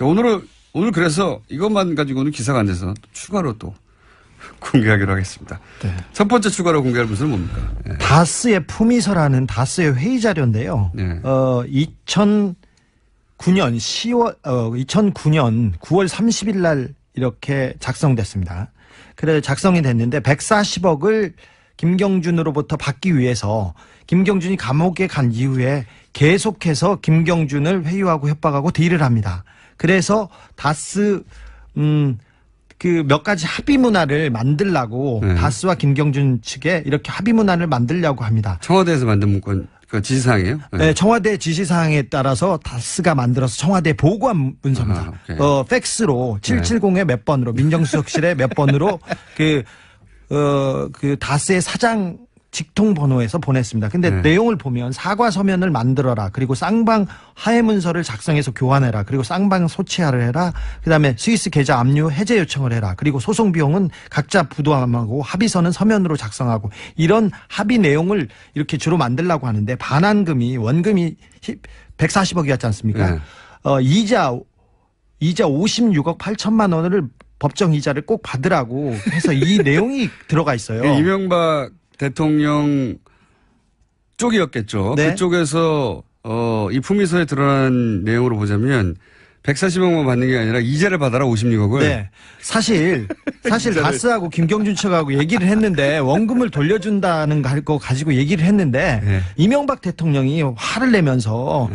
자, 오늘 그래서 이것만 가지고는 기사가 안 돼서 추가로 또 공개하기로 하겠습니다. 네. 첫 번째 추가로 공개할 것은 뭡니까? 네. 다스의 품위서라는 다스의 회의 자료인데요. 네. 2009년 9월 30일 날 이렇게 작성됐습니다. 그래 작성이 됐는데 140억을 김경준으로부터 받기 위해서 김경준이 감옥에 간 이후에 계속해서 김경준을 회유하고 협박하고 딜을 합니다. 그래서 다스 그 몇 가지 합의 문화를 만들라고 네. 다스와 김경준 측에 이렇게 합의 문화를 만들려고 합니다. 청와대에서 만든 문건 그 지시사항이에요? 네, 청와대 지시사항에 따라서 다스가 만들어서 청와대에 보고한 문서입니다. 팩스로 770에 몇 번으로 민정수석실에 몇 번으로 그 다스의 사장 직통 번호에서 보냈습니다. 근데 내용을 보면 사과 서면을 만들어라. 그리고 쌍방 하해 문서를 작성해서 교환해라. 그리고 쌍방 소치하를 해라. 그다음에 스위스 계좌 압류 해제 요청을 해라. 그리고 소송 비용은 각자 부담하고 합의서는 서면으로 작성하고 이런 합의 내용을 이렇게 주로 만들려고 하는데 반환금이 원금이 140억이었지 않습니까? 이자 56억 8천만 원을 법정 이자를 꼭 받으라고 해서 이 내용이 들어가 있어요. 이명박 대통령 쪽이었겠죠. 네. 그쪽에서 이 품위서에 드러난 내용으로 보자면 140억만 받는 게 아니라 이자를 받아라 56억을. 네. 사실 다스하고 김경준 측하고 얘기를 했는데 원금을 돌려준다는 거 가지고 얘기를 했는데 네. 이명박 대통령이 화를 내면서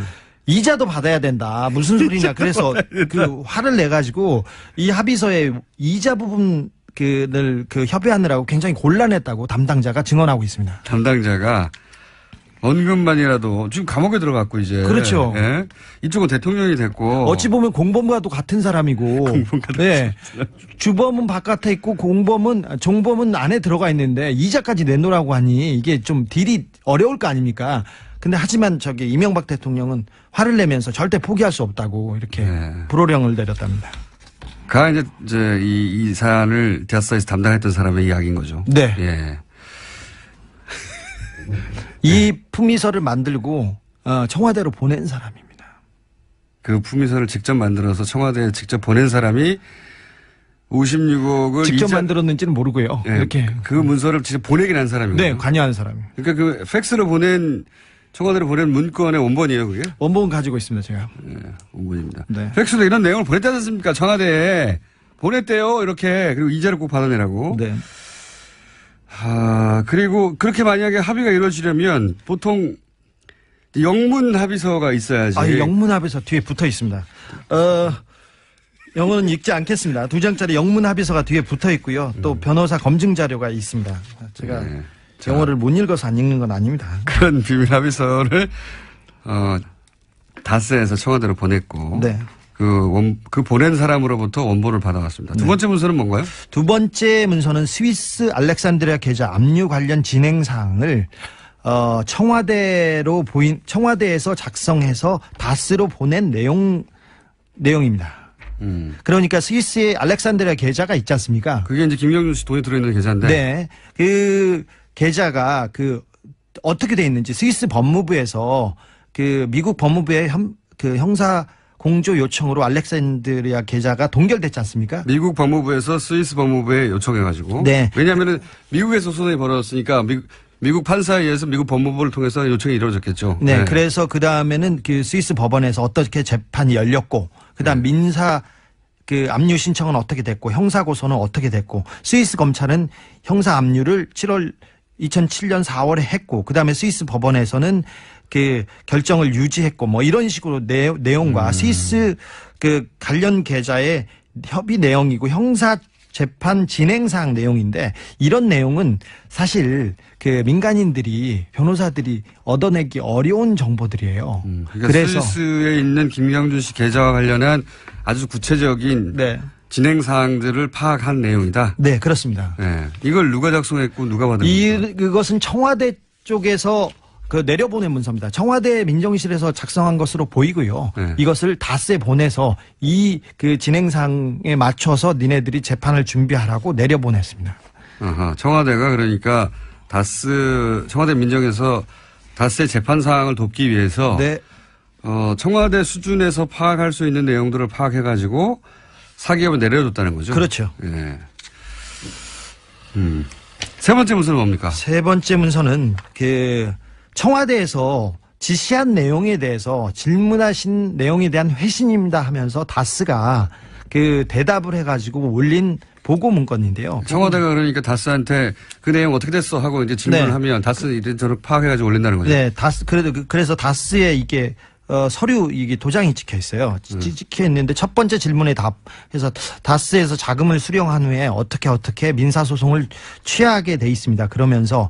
이자도 받아야 된다. 무슨 소리냐. 그래서 그 화를 내가지고 이 합의서에 이자 부분 그 협의하느라고 굉장히 곤란했다고 담당자가 증언하고 있습니다. 담당자가 원금만이라도 지금 감옥에 들어갔고 이제. 그렇죠. 예? 이쪽은 대통령이 됐고. 어찌 보면 공범과도 같은 사람이고. 공범과도 네. 주범은 바깥에 있고 종범은 안에 들어가 있는데 이자까지 내놓으라고 하니 이게 좀 딜이 어려울 거 아닙니까? 근데 하지만 이명박 대통령은 화를 내면서 절대 포기할 수 없다고 이렇게 불호령을 내렸답니다. 가 이제 이 사안을 다스에서 담당했던 사람의 이야기인 거죠. 네. 예. 이 품위서를 만들고 청와대로 보낸 사람입니다. 그 품위서를 직접 만들어서 청와대에 직접 보낸 사람이 56억을 직접 만들었는지는 모르고요. 예, 이렇게 그 문서를 직접 보내긴 한 사람이에요. 네, 관여한 사람. 그러니까 그 팩스로 보낸 청와대로 보낸 문건의 원본이에요, 그게? 원본 가지고 있습니다, 제가. 네, 원본입니다. 네. 팩스로 이런 내용을 보냈지 않습니까? 청와대에 보냈대요, 이렇게. 그리고 이자를 꼭 받아내라고. 네. 그리고 그렇게 만약에 합의가 이루어지려면 보통 영문 합의서가 있어야지. 영문 합의서 뒤에 붙어 있습니다. 영어는 읽지 않겠습니다. 2장짜리 영문 합의서가 뒤에 붙어 있고요. 또 변호사 검증 자료가 있습니다. 제가 영어를 못 읽어서 안 읽는 건 아닙니다. 그런 비밀 합의서를 다스에서 청와대로 보냈고. 네. 그 보낸 사람으로부터 원본을 받아왔습니다. 두 번째 문서는 뭔가요? 두 번째 문서는 스위스 알렉산드리아 계좌 압류 관련 진행 사항을 청와대에서 작성해서 다스로 보낸 내용입니다. 그러니까 스위스의 알렉산드리아 계좌가 있지 않습니까? 그게 이제 김경준 씨 돈이 들어있는 계좌인데. 네. 그 계좌가 어떻게 돼 있는지 스위스 법무부에서 미국 법무부의 형사 공조 요청으로 알렉산드리아 계좌가 동결됐지 않습니까? 미국 법무부에서 스위스 법무부에 요청해가지고. 네. 왜냐하면 미국에서 소송이 벌어졌으니까 미국 판사에 의해서 미국 법무부를 통해서 요청이 이루어졌겠죠. 네. 그래서 그 다음에는 스위스 법원에서 어떻게 재판이 열렸고, 그다음 민사 압류 신청은 어떻게 됐고, 형사 고소는 어떻게 됐고, 스위스 검찰은 형사 압류를 2007년 4월에 했고, 그다음에 스위스 법원에서는 결정을 유지했고, 이런 식으로 내용과 스위스 관련 계좌의 협의 내용이고 형사 재판 진행사항 내용인데, 이런 내용은 사실 민간인들이 변호사들이 얻어내기 어려운 정보들이에요. 그러니까 그래서 스위스에 있는 김경준 씨 계좌와 관련한 아주 구체적인 진행 사항들을 파악한 내용이다. 네, 그렇습니다. 네. 이걸 누가 작성했고 누가 받은 겁니까? 그것은 청와대 쪽에서 내려보낸 문서입니다. 청와대 민정실에서 작성한 것으로 보이고요. 네. 이것을 다스에 보내서 진행상에 맞춰서 니네들이 재판을 준비하라고 내려보냈습니다. 청와대가 그러니까 청와대 민정에서 다스의 재판 사항을 돕기 위해서 청와대 수준에서 파악할 수 있는 내용들을 파악해가지고 사기업에 내려줬다는 거죠. 그렇죠. 예. 세 번째 문서는 뭡니까? 세 번째 문서는 그 청와대에서 지시한 내용에 대해서 질문하신 내용에 대한 회신입니다 하면서 다스가 그 대답을 해가지고 올린 보고 문건인데요. 청와대가 그러니까 다스한테 그 내용 어떻게 됐어 하고 이제 질문을 네. 하면 다스는 이런저런 파악해가지고 올린다는 거죠. 네, 그래서 다스에 이게 서류 이게 도장이 찍혀 있어요. 찍혀 있는데 첫 번째 질문에 답해서 다스에서 자금을 수령한 후에 어떻게 민사 소송을 취하게 돼 있습니다. 그러면서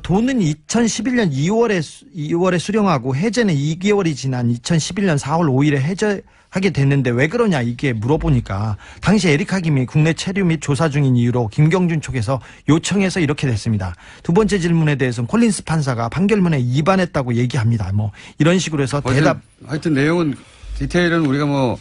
돈은 2011년 2월에 수령하고 해제는 2개월이 지난 2011년 4월 5일에 해제하게 됐는데 왜 그러냐 이게 물어보니까 당시 에리카 김이 국내 체류 및 조사 중인 이유로 김경준 쪽에서 요청해서 이렇게 됐습니다. 두 번째 질문에 대해서는 콜린스 판사가 판결문에 위반했다고 얘기합니다. 뭐 이런 식으로 해서 대답. 하여튼 내용은 디테일은 우리가 뭐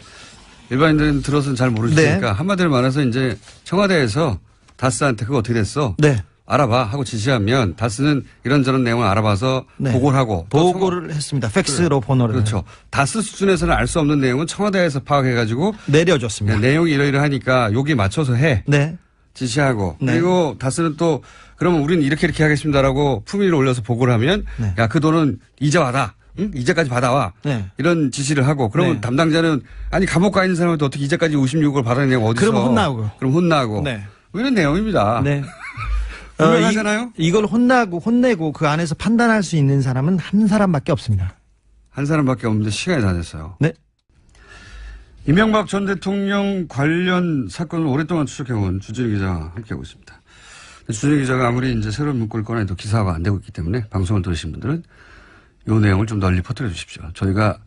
일반인들은 들어서는 잘 모르시니까 네. 한마디로 말해서 이제 청와대에서 다스한테 그거 어떻게 됐어? 네. 알아봐 하고 지시하면 다스는 이런저런 내용을 알아봐서 네. 보고를 하고 보고를 했습니다. 팩스로 번호를. 그렇죠. 다스 수준에서는 알 수 없는 내용은 청와대에서 파악해가지고 내려줬습니다. 내용이 이러이러하니까 여기 맞춰서 해. 네. 지시하고 네. 그리고 다스는 또 그러면 우리는 이렇게 하겠습니다라고 품위를 올려서 보고를 하면 네. 야 그 돈은 이제 받아. 응? 이제까지 받아와. 네. 이런 지시를 하고 그러면 네. 담당자는 아니 감옥 가 있는 사람한테 어떻게 이제까지 56을 받아내냐고 어디서. 그러면 혼나고. 그럼 혼나고. 네. 뭐 이런 내용입니다. 네. 분명하잖아요. 이걸 혼내고 그 안에서 판단할 수 있는 사람은 한 사람밖에 없습니다. 한 사람밖에 없는데 시간이 다 됐어요. 네. 이명박 전 대통령 관련 사건을 오랫동안 추적해온 주진우 기자와 함께하고 있습니다. 주진우 기자가 아무리 이제 새로운 문건을 꺼내도 기사화가 안 되고 있기 때문에 방송을 들으신 분들은 이 내용을 좀 널리 퍼뜨려 주십시오. 저희가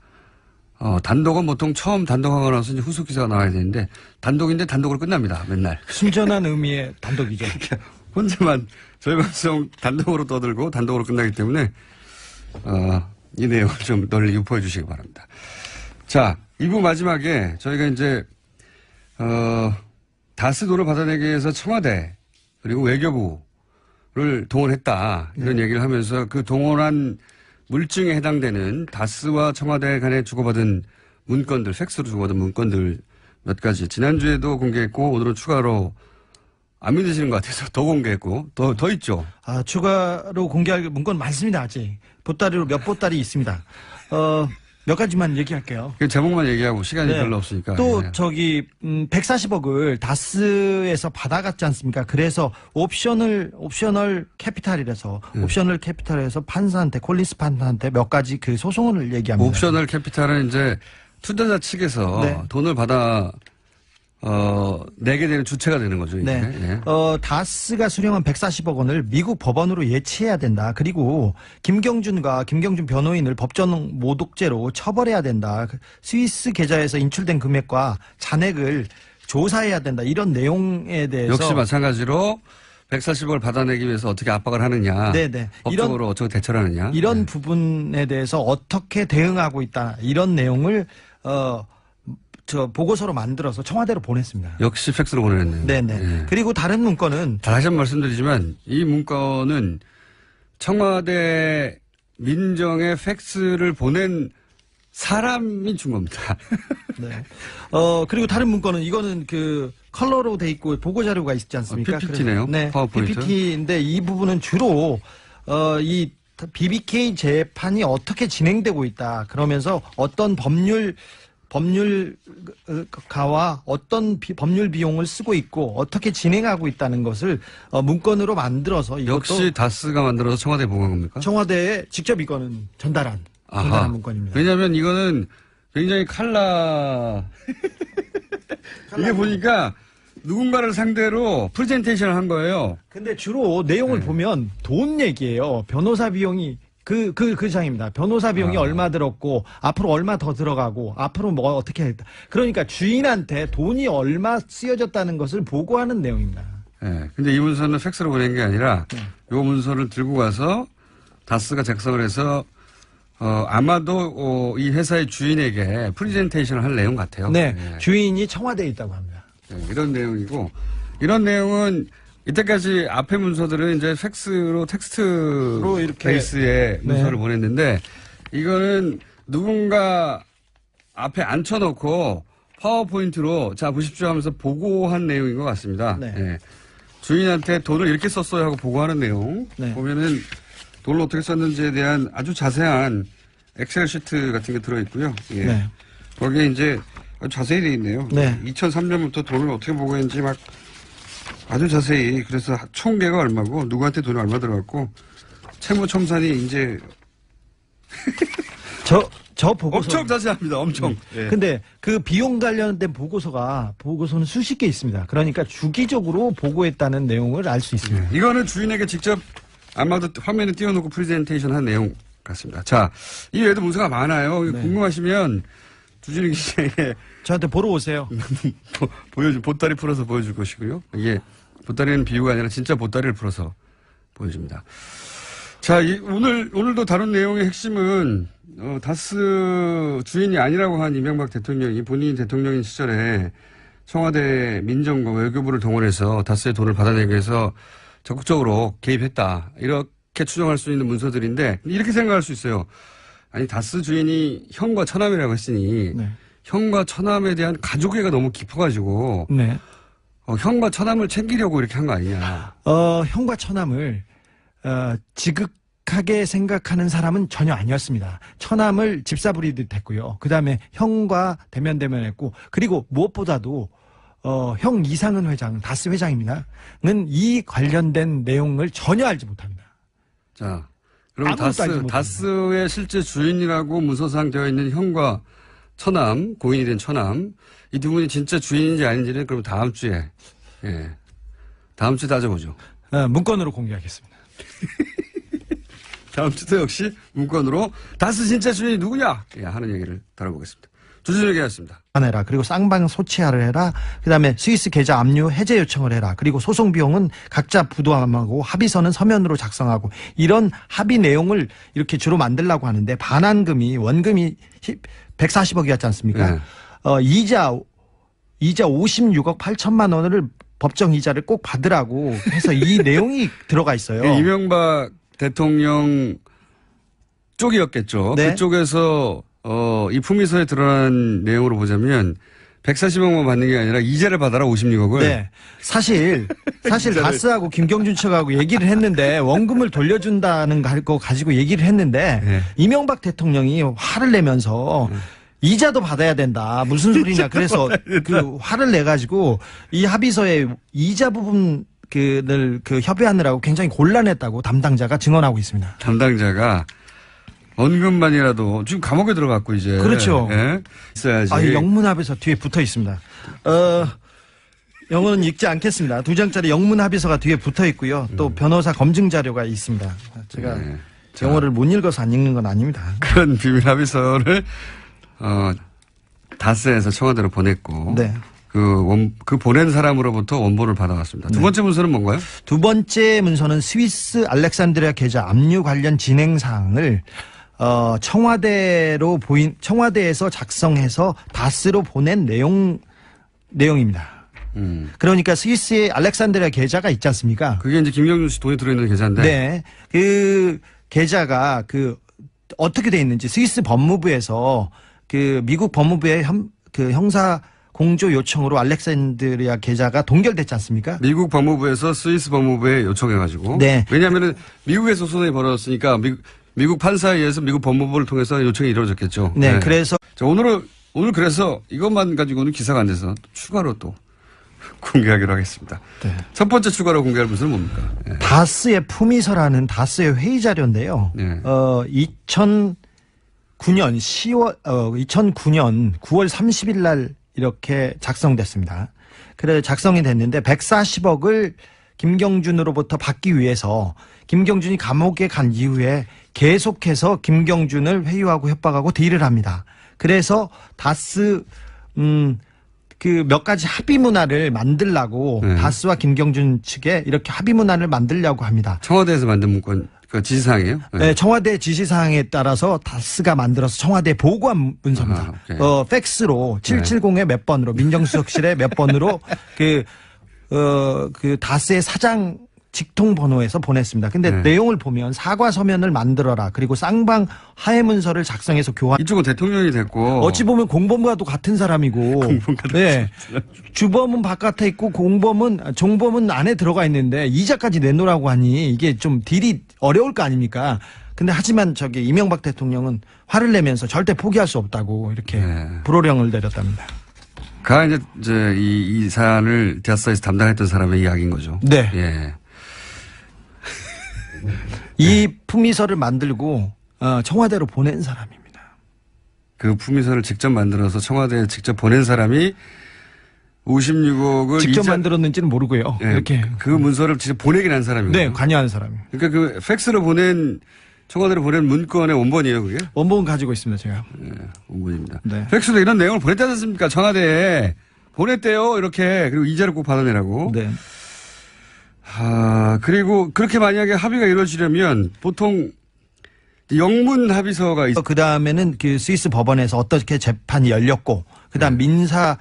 단독은 보통 처음 단독하고 나서 이제 후속 기사가 나와야 되는데 단독인데 단독으로 끝납니다. 맨날. 순전한 의미의 단독이죠. 혼자만 저희 방송 단독으로 떠들고 단독으로 끝나기 때문에 이 내용을 좀 널리 유포해 주시기 바랍니다. 자, 2부 마지막에 저희가 이제 다스 돈을 받아내기 위해서 청와대 그리고 외교부를 동원했다 이런 얘기를 하면서 그 동원한 물증에 해당되는 다스와 청와대 간에 주고받은 문건들, 팩스로 주고받은 문건들 몇 가지 지난주에도 공개했고 오늘은 추가로 안 믿으시는 것 같아서 더 공개했고 더 있죠. 추가로 공개할 문건 많습니다. 아직 보따리로 몇 보따리 있습니다. 몇 가지만 얘기할게요. 그 제목만 얘기하고 시간이 별로 없으니까. 또 저기 140억을 다스에서 받아갔지 않습니까? 그래서 옵셔널 캐피탈이라서 옵셔널 캐피탈에서 판사한테 콜린스 판사한테 몇 가지 그 소송을 얘기합니다. 옵셔널 캐피탈은 이제 투자자 측에서 돈을 받아 내게 되는 주체가 되는 거죠. 이제. 네. 다스가 수령한 140억 원을 미국 법원으로 예치해야 된다. 그리고 김경준 변호인을 법정 모독죄로 처벌해야 된다. 스위스 계좌에서 인출된 금액과 잔액을 조사해야 된다. 이런 내용에 대해서 역시 마찬가지로 140억을 받아내기 위해서 어떻게 압박을 하느냐. 네네. 법적으로 어떻게 대처를 하느냐. 이런 부분에 대해서 어떻게 대응하고 있다. 이런 내용을 보고서로 만들어서 청와대로 보냈습니다. 역시 팩스로 보내냈네요. 네네. 예. 그리고 다른 문건은 다시 한번 말씀드리지만 이 문건은 청와대 민정의 팩스를 보낸 사람이 준 겁니다. 네. 그리고 다른 문건은 이거는 그 컬러로 돼 있고 보고 자료가 있지 않습니까? PPT네요. 네. 파워포인트. PPT인데 이 부분은 주로 이 BBK 재판이 어떻게 진행되고 있다. 그러면서 어떤 법률가와 어떤 법률 비용을 쓰고 있고 어떻게 진행하고 있다는 것을 문건으로 만들어서 이것도 역시 다스가 만들어서 청와대에 보고한 겁니까? 청와대에 직접 이거는 전달한 문건입니다. 왜냐하면 이거는 굉장히 이게 보니까 누군가를 상대로 프레젠테이션을 한 거예요. 근데 주로 내용을 보면 돈 얘기예요. 변호사 비용이 그 장입니다. 변호사 비용이 얼마 들었고 앞으로 얼마 더 들어가고 앞으로 뭐 어떻게 했다. 그러니까 주인한테 돈이 얼마 쓰여졌다는 것을 보고하는 내용입니다. 네. 근데 이 문서는 팩스로 보낸 게 아니라 이 문서를 들고 가서 다스가 작성을 해서 아마도 이 회사의 주인에게 프레젠테이션을 할 내용 같아요. 네. 네. 주인이 청와대에 있다고 합니다. 네, 이런 내용이고 이런 내용은 이때까지 앞에 문서들은 이제 팩스로 텍스트로 이렇게 베이스의 문서를 보냈는데 이거는 누군가 앞에 앉혀놓고 파워포인트로 자 보십시오 하면서 보고한 내용인 것 같습니다. 네. 예. 주인한테 돈을 이렇게 썼어요 하고 보고하는 내용 네. 보면은 돈을 어떻게 썼는지에 대한 아주 자세한 엑셀 시트 같은 게 들어있고요. 예. 네. 거기에 이제 아주 자세히 되어 있네요. 네. 2003년부터 돈을 어떻게 보고했는지 막 아주 자세히 그래서 총계가 얼마고 누구한테 돈이 얼마 들어갔고 채무청산이 이제 저 보고서 엄청 자세합니다. 엄청. 예. 근데 그 비용 관련된 보고서는 수십 개 있습니다. 그러니까 주기적으로 보고했다는 내용을 알 수 있습니다. 이거는 주인에게 직접 아마도 화면에 띄워놓고 프레젠테이션 한 내용 같습니다. 자, 이 외에도 문서가 많아요. 궁금하시면 주진우 기자에게 저한테 보러 오세요. 보따리 풀어서 보여줄 것이고요. 이게 보따리는 비유가 아니라 진짜 보따리를 풀어서 보여줍니다. 자, 오늘도 다룬 내용의 핵심은 다스 주인이 아니라고 한 이명박 대통령이 본인이 대통령인 시절에 청와대 민정과 외교부를 동원해서 다스의 돈을 받아내기 위해서 적극적으로 개입했다. 이렇게 추정할 수 있는 문서들인데 이렇게 생각할 수 있어요. 아니 다스 주인이 형과 처남이라고 했으니 네. 형과 처남에 대한 가족애가 너무 깊어가지고 네. 형과 처남을 챙기려고 이렇게 한 거 아니냐. 형과 처남을 지극하게 생각하는 사람은 전혀 아니었습니다. 처남을 집사부리듯 했고요. 그 다음에 형과 대면했고, 그리고 무엇보다도 형 이상은 회장, 다스 회장입니다. 는 이 관련된 내용을 전혀 알지 못합니다. 자, 그럼 아무것도 알지 못합니다. 다스의 실제 주인이라고 문서상 되어 있는 형과 처남, 고인이 된 처남, 이 두 분이 진짜 주인인지 아닌지는 그럼 다음 주에 따져보죠. 문건으로 공개하겠습니다. 다음 주도 역시 문건으로 다스 진짜 주인이 누구냐 하는 얘기를 다뤄보겠습니다. 주진우 얘기였습니다. 해라. 그리고 쌍방 소치하를 해라. 그다음에 스위스 계좌 압류 해제 요청을 해라. 그리고 소송 비용은 각자 부담하고 합의서는 서면으로 작성하고 이런 합의 내용을 이렇게 주로 만들려고 하는데 원금이 140억이었지 않습니까? 네. 이자 56억 8천만 원을 법정 이자를 꼭 받으라고 해서 이 내용이 들어가 있어요. 이명박 대통령 쪽이었겠죠. 네. 그쪽에서 이 품위서에 드러난 내용으로 보자면 140억만 받는 게 아니라 이자를 받아라 56억을. 네. 사실 다스하고 김경준 측하고 얘기를 했는데 원금을 돌려준다는 거 가지고 얘기를 했는데 네. 이명박 대통령이 화를 내면서 이자도 받아야 된다. 무슨 소리냐. 그래서 그 화를 내가지고 이 합의서에 이자 부분 협의하느라고 굉장히 곤란했다고 담당자가 증언하고 있습니다. 담당자가 원금만이라도 지금 감옥에 들어갔고 이제. 그렇죠. 예? 있어야지. 영문합의서 뒤에 붙어 있습니다. 영어는 읽지 않겠습니다. 2장짜리 영문합의서가 뒤에 붙어 있고요. 또 변호사 검증 자료가 있습니다. 제가 네. 영어를 못 읽어서 안 읽는 건 아닙니다. 그런 비밀 합의서를 다스에서 청와대로 보냈고. 네. 그 보낸 사람으로부터 원본을 받아왔습니다. 두 번째 문서는 뭔가요? 두 번째 문서는 스위스 알렉산드리아 계좌 압류 관련 진행 사항을 청와대에서 작성해서 다스로 보낸 내용입니다. 그러니까 스위스의 알렉산드리아 계좌가 있지 않습니까? 그게 이제 김경준 씨 돈이 들어있는 계좌인데. 네. 그 계좌가 어떻게 돼 있는지 스위스 법무부에서 미국 법무부의 형사 공조 요청으로 알렉산드리아 계좌가 동결됐지 않습니까? 미국 법무부에서 스위스 법무부에 요청해가지고. 네. 왜냐하면 미국에서 소송이 벌어졌으니까 미국 판사에 의해서 미국 법무부를 통해서 요청이 이루어졌겠죠. 네. 그래서 자, 오늘 그래서 이것만 가지고는 기사가 안 돼서 추가로 또 공개하기로 하겠습니다. 네. 첫 번째 추가로 공개할 문서는 뭡니까? 네. 다스의 품위서라는 다스의 회의 자료인데요. 네. 2009년 9월 30일 날 이렇게 작성됐습니다. 그래 작성이 됐는데 140억을 김경준으로부터 받기 위해서 김경준이 감옥에 간 이후에 계속해서 김경준을 회유하고 협박하고 딜을 합니다. 그래서 다스 몇 가지 합의 문화를 만들라고 다스와 김경준 측에 이렇게 합의 문화를 만들려고 합니다. 청와대에서 만든 문건 지시사항이에요? 네, 청와대 지시사항에 따라서 다스가 만들어서 청와대에 보고한 문서입니다. 팩스로 770에 몇 번으로 민정수석실에 몇 번으로 다스의 사장 직통 번호에서 보냈습니다. 근데 네. 내용을 보면 사과 서면을 만들어라. 그리고 쌍방 하해 문서를 작성해서 교환. 이쪽은 대통령이 됐고. 어찌 보면 공범과도 같은 사람이고. 공범과도 네. 주범은 바깥에 있고 종범은 안에 들어가 있는데 이자까지 내놓으라고 하니 이게 좀 딜이 어려울 거 아닙니까? 근데 하지만 이명박 대통령은 화를 내면서 절대 포기할 수 없다고 이렇게 네. 불호령을 내렸답니다. 가 이제 이 사안을 대사에서 담당했던 사람의 이야기인 거죠. 네. 예. 이 품위서를 만들고 청와대로 보낸 사람입니다. 그 품위서를 직접 만들어서 청와대에 직접 보낸 사람이 56억을 직접 만들었는지는 모르고요. 예, 이렇게 그 문서를 직접 보내긴 한 사람이에요. 네, 관여한 사람입니다. 그러니까 그 팩스로 보낸 청와대로 보낸 문건의 원본이에요, 그게? 원본 가지고 있습니다, 제가. 네, 원본입니다. 네. 팩스로 이런 내용을 보냈지 않습니까? 청와대에 보냈대요, 이렇게. 그리고 이자를 꼭 받아내라고. 네. 그리고 그렇게 만약에 합의가 이루어지려면 보통 영문 합의서가 그 다음에는 그 스위스 법원에서 어떻게 재판이 열렸고, 그 다음 민사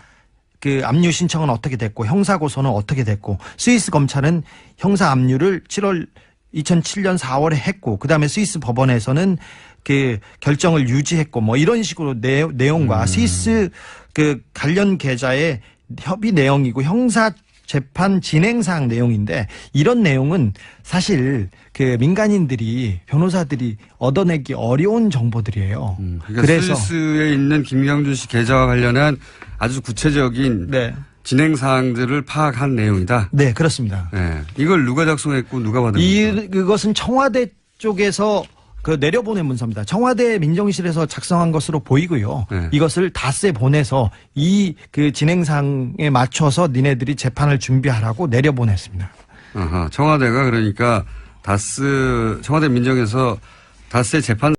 압류 신청은 어떻게 됐고, 형사 고소는 어떻게 됐고, 스위스 검찰은 형사 압류를 2007년 4월에 했고, 그 다음에 스위스 법원에서는 그 결정을 유지했고, 뭐 이런 식으로 내용과 스위스 관련 계좌의 협의 내용이고 형사 재판 진행사항 내용인데 이런 내용은 사실 민간인들이 변호사들이 얻어내기 어려운 정보들이에요. 그러니까 그래서 스위스에 있는 김경준 씨 계좌와 관련한 아주 구체적인 네. 진행 사항들을 파악한 내용이다. 네, 그렇습니다. 네. 이걸 누가 작성했고 누가 받은 겁니까? 그것은 청와대 쪽에서 내려보낸 문서입니다. 청와대 민정실에서 작성한 것으로 보이고요. 네. 이것을 다스에 보내서 진행상에 맞춰서 니네들이 재판을 준비하라고 내려보냈습니다. 청와대가 그러니까 청와대 민정에서 다스의 재판